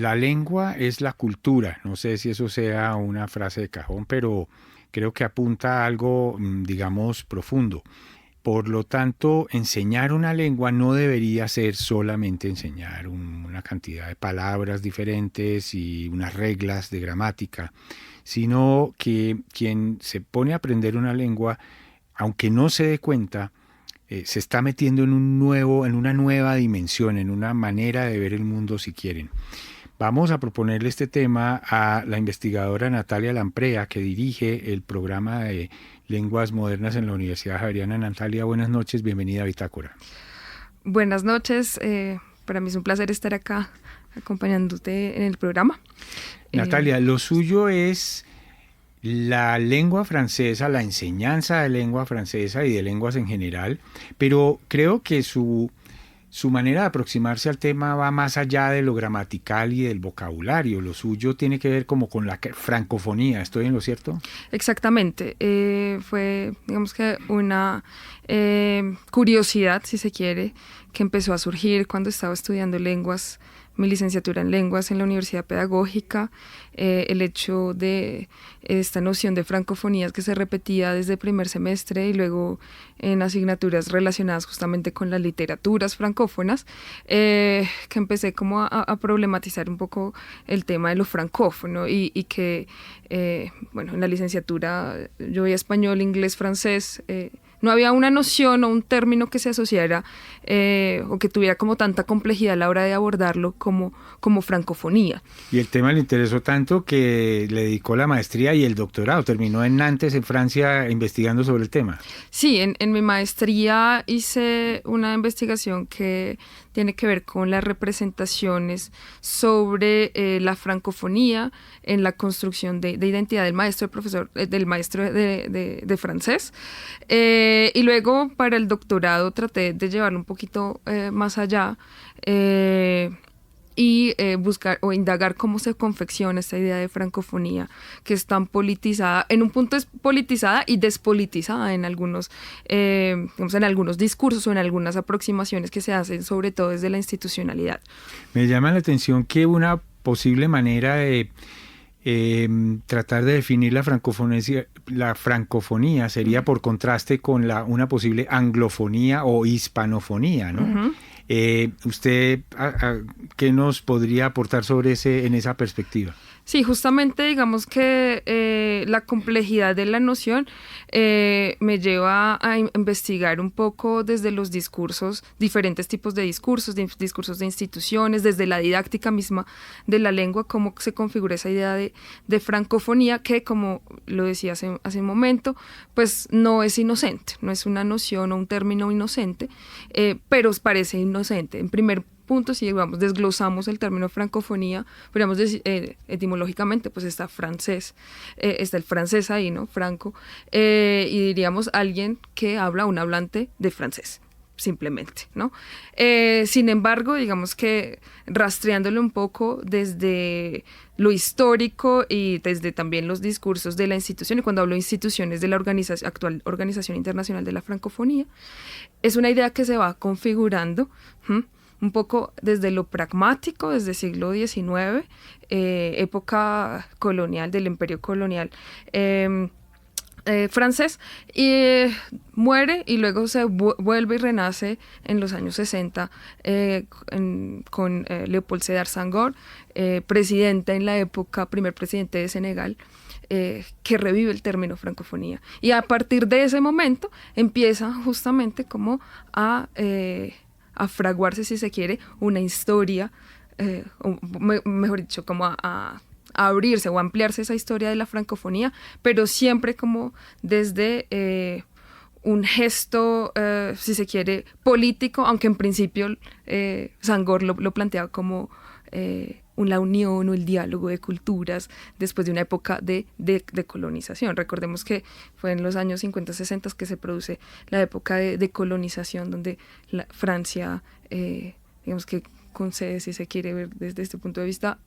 la lengua es la cultura. No sé si eso sea una frase de cajón, pero creo que apunta a algo, digamos, profundo. Por lo tanto, enseñar una lengua no debería ser solamente enseñar una cantidad de palabras diferentes y unas reglas de gramática, sino que quien se pone a aprender una lengua, aunque no se dé cuenta, se está metiendo en una nueva dimensión, en una manera de ver el mundo, si quieren. Vamos a proponerle este tema a la investigadora Natalia Lamprea, que dirige el programa de Lenguas Modernas en la Universidad Javeriana. Natalia, buenas noches, bienvenida a Bitácora. Buenas noches, para mí es un placer estar acá acompañándote en el programa. Natalia, lo suyo es la lengua francesa, la enseñanza de lengua francesa y de lenguas en general, pero creo que su manera de aproximarse al tema va más allá de lo gramatical y del vocabulario. Lo suyo tiene que ver como con la francofonía. ¿Estoy en lo cierto? Exactamente. Fue, digamos que una curiosidad, si se quiere, que empezó a surgir cuando estaba estudiando lenguas, mi licenciatura en lenguas en la Universidad Pedagógica, el hecho de esta noción de francofonías que se repetía desde el primer semestre y luego en asignaturas relacionadas justamente con las literaturas francófonas, que empecé como a problematizar un poco el tema de lo francófono y que, bueno, en la licenciatura yo veía español, inglés, francés, no había una noción o un término que se asociara o que tuviera como tanta complejidad a la hora de abordarlo como francofonía. Y el tema le interesó tanto que le dedicó la maestría y el doctorado. Terminó en Nantes, en Francia, investigando sobre el tema. Sí, en mi maestría hice una investigación que tiene que ver con las representaciones sobre la francofonía en la construcción de identidad del maestro, del maestro de francés. Y luego para el doctorado traté de llevarlo un poquito más allá y buscar o indagar cómo se confecciona esta idea de francofonía que es tan politizada, en un punto es politizada y despolitizada en algunos, digamos, en algunos discursos o en algunas aproximaciones que se hacen, sobre todo desde la institucionalidad. Me llama la atención que una posible manera de tratar de definir la francofonía sería por contraste con una posible anglofonía o hispanofonía, ¿no? Uh-huh. ¿Usted qué nos podría aportar sobre en esa perspectiva? Sí, justamente digamos que la complejidad de la noción me lleva a investigar un poco desde los discursos, diferentes tipos de discursos de instituciones, desde la didáctica misma de la lengua, cómo se configura esa idea de francofonía que, como lo decía hace un momento, pues no es inocente, no es una noción o un término inocente, pero parece inocente. En primer punto, si digamos, desglosamos el término francofonía, podríamos decir, etimológicamente, pues está francés, está el francés ahí, ¿no? Franco, y diríamos alguien que habla, un hablante de francés, simplemente, ¿no? Sin embargo, digamos que rastreándolo un poco desde lo histórico y desde también los discursos de la institución, y cuando hablo de instituciones de la actual Organización Internacional de la Francofonía, es una idea que se va configurando, un poco desde lo pragmático, desde el siglo XIX, época colonial, del imperio colonial francés, y muere y luego se vuelve y renace en los años 60 con Léopold Sédar Senghor, presidente en la época, primer presidente de Senegal, que revive el término francofonía. Y a partir de ese momento empieza justamente como a fraguarse, si se quiere, una historia, o mejor dicho, como a abrirse o ampliarse esa historia de la francofonía, pero siempre como desde un gesto, si se quiere, político, aunque en principio Senghor lo planteaba como la unión o el diálogo de culturas después de una época de colonización. Recordemos que fue en los años 50-60 que se produce la época de colonización, donde Francia, digamos que concede, si se quiere ver desde este punto de vista,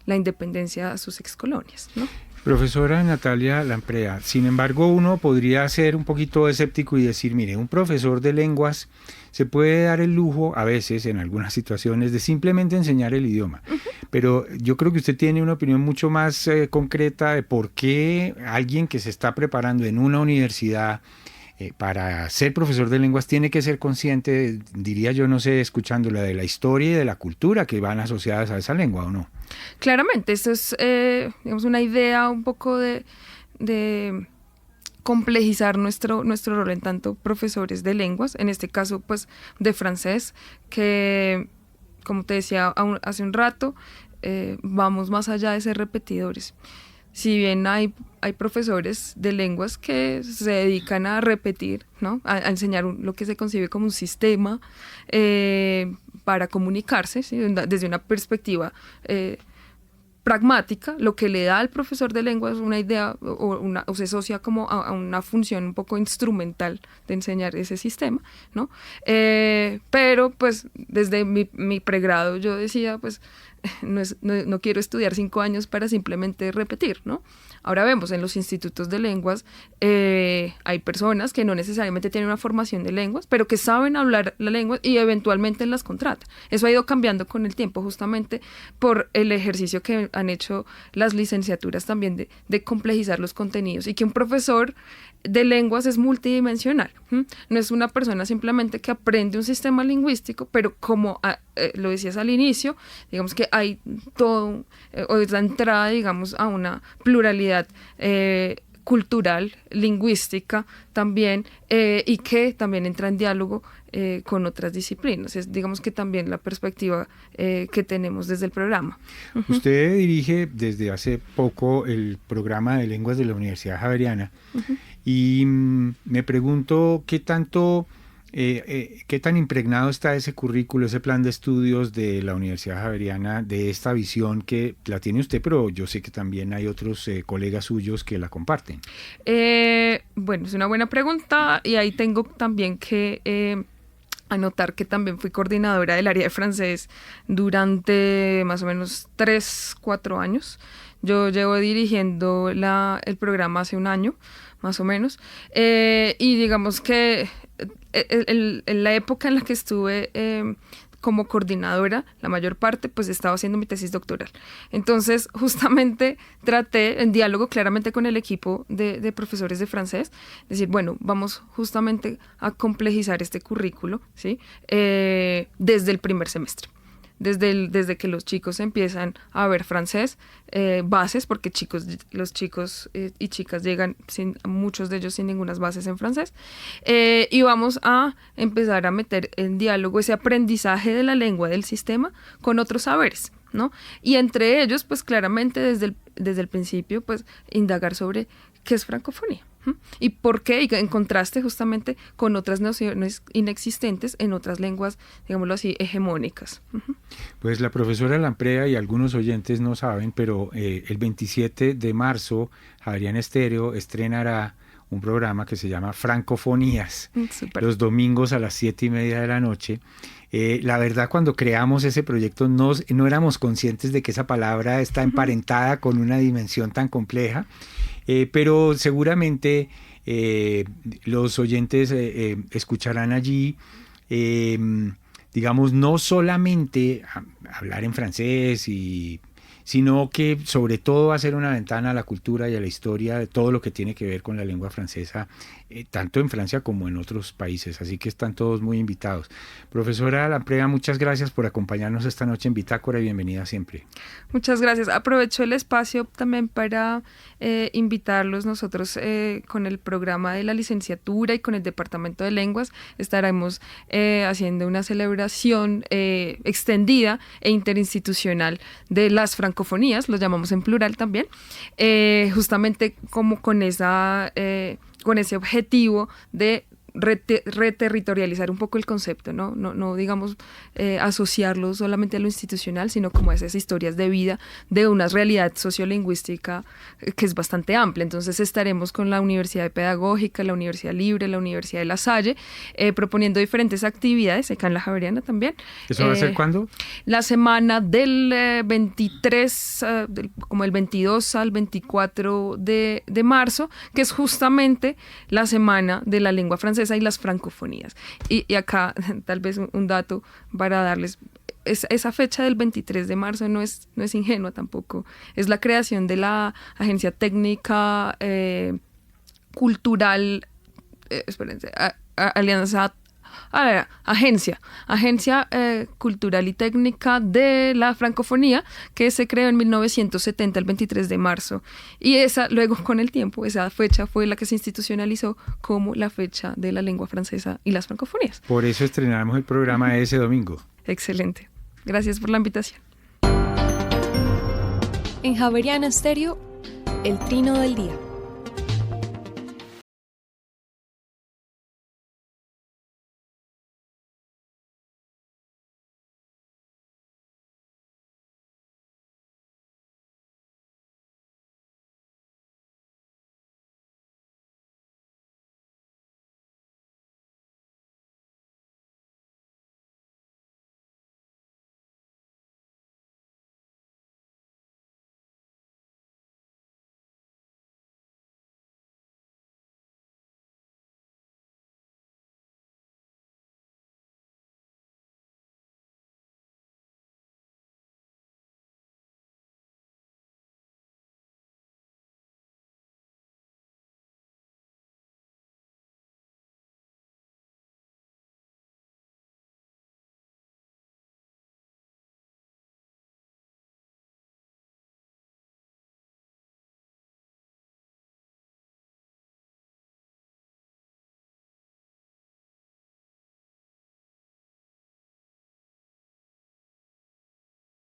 la independencia a sus excolonias, ¿no? Profesora Natalia Lamprea, sin embargo, uno podría ser un poquito escéptico y decir, mire, un profesor de lenguas se puede dar el lujo, a veces, en algunas situaciones, de simplemente enseñar el idioma. Uh-huh. pero yo creo que usted tiene una opinión mucho más concreta de por qué alguien que se está preparando en una universidad para ser profesor de lenguas tiene que ser consciente, diría yo, no sé, escuchándola, de la historia y de la cultura que van asociadas a esa lengua, ¿o no? Claramente, esto es, digamos, una idea un poco de complejizar nuestro rol en tanto profesores de lenguas, en este caso, pues, de francés, que, como te decía hace un rato, vamos más allá de ser repetidores. Si bien hay profesores de lenguas que se dedican a repetir, ¿no? A enseñar lo que se concibe como un sistema para comunicarse, ¿sí? Desde una perspectiva pragmática, lo que le da al profesor de lenguas una idea o se asocia como a una función un poco instrumental de enseñar ese sistema, ¿no? Pero pues desde mi pregrado yo decía, pues no quiero estudiar 5 años para simplemente repetir, ¿no? Ahora vemos en los institutos de lenguas hay personas que no necesariamente tienen una formación de lenguas, pero que saben hablar la lengua y eventualmente las contratan. Eso ha ido cambiando con el tiempo justamente por el ejercicio que han hecho las licenciaturas también de complejizar los contenidos y que un profesor de lenguas es multidimensional. No es una persona simplemente que aprende un sistema lingüístico, pero como lo decías al inicio, digamos que hay todo, o es la entrada, digamos, a una pluralidad cultural, lingüística también, y que también entra en diálogo con otras disciplinas. Es, digamos, que también la perspectiva que tenemos desde el programa. Usted dirige desde hace poco el programa de lenguas de la Universidad Javeriana, y me pregunto qué tan impregnado está ese currículo, ese plan de estudios de la Universidad Javeriana, de esta visión que la tiene usted, pero yo sé que también hay otros colegas suyos que la comparten. Bueno, es una buena pregunta y ahí tengo también que anotar que también fui coordinadora del área de francés durante más o menos 3-4 años. Yo llevo dirigiendo el programa hace un año, más o menos, y digamos que en la época en la que estuve como coordinadora, la mayor parte, pues estaba haciendo mi tesis doctoral. Entonces, justamente traté, en diálogo claramente con el equipo de profesores de francés, decir, bueno, vamos justamente a complejizar este currículo, ¿sí? Desde el primer semestre. Desde que los chicos empiezan a ver francés, bases, porque los chicos y chicas llegan, muchos de ellos sin ninguna bases en francés, y vamos a empezar a meter en diálogo ese aprendizaje de la lengua del sistema con otros saberes, ¿no? Y entre ellos, pues claramente desde el principio, pues indagar sobre qué es francofonía. ¿Y por qué? Y en contraste justamente con otras nociones inexistentes en otras lenguas, digámoslo así, hegemónicas. Pues la profesora Lamprea y algunos oyentes no saben, pero el 27 de marzo Javeriana Estéreo estrenará un programa que se llama Francofonías, los domingos a las 7:30 de la noche. La verdad, cuando creamos ese proyecto no éramos conscientes de que esa palabra está emparentada con una dimensión tan compleja, pero seguramente los oyentes escucharán allí, digamos, no solamente hablar en francés, sino que sobre todo va a ser una ventana a la cultura y a la historia de todo lo que tiene que ver con la lengua francesa, tanto en Francia como en otros países, así que están todos muy invitados. Profesora Lamprea, muchas gracias por acompañarnos esta noche en Bitácora y bienvenida siempre. Muchas gracias. Aprovecho el espacio también para invitarlos. Nosotros con el programa de la licenciatura y con el Departamento de Lenguas estaremos haciendo una celebración extendida e interinstitucional de las francofonías, lo llamamos en plural también, justamente como con ese objetivo de reterritorializar un poco el concepto, no digamos asociarlo solamente a lo institucional, sino como a esas historias de vida de una realidad sociolingüística que es bastante amplia. Entonces estaremos con la Universidad Pedagógica, la Universidad Libre, la Universidad de La Salle, proponiendo diferentes actividades, acá en la Javeriana también. ¿Eso va a ser cuándo? La semana del 23, como el 22 al 24 de marzo, que es justamente la semana de la lengua francesa y las francofonías. Y acá tal vez un dato para darles, esa fecha del 23 de marzo no es ingenua tampoco. Es la creación de la Agencia Técnica Cultural, Agencia Cultural y Técnica de la Francofonía, que se creó en 1970, el 23 de marzo. Y luego con el tiempo, esa fecha fue la que se institucionalizó como la fecha de la lengua francesa y las francofonías. Por eso estrenamos el programa ese domingo. Excelente. Gracias por la invitación. En Javeriana Estéreo, el trino del día.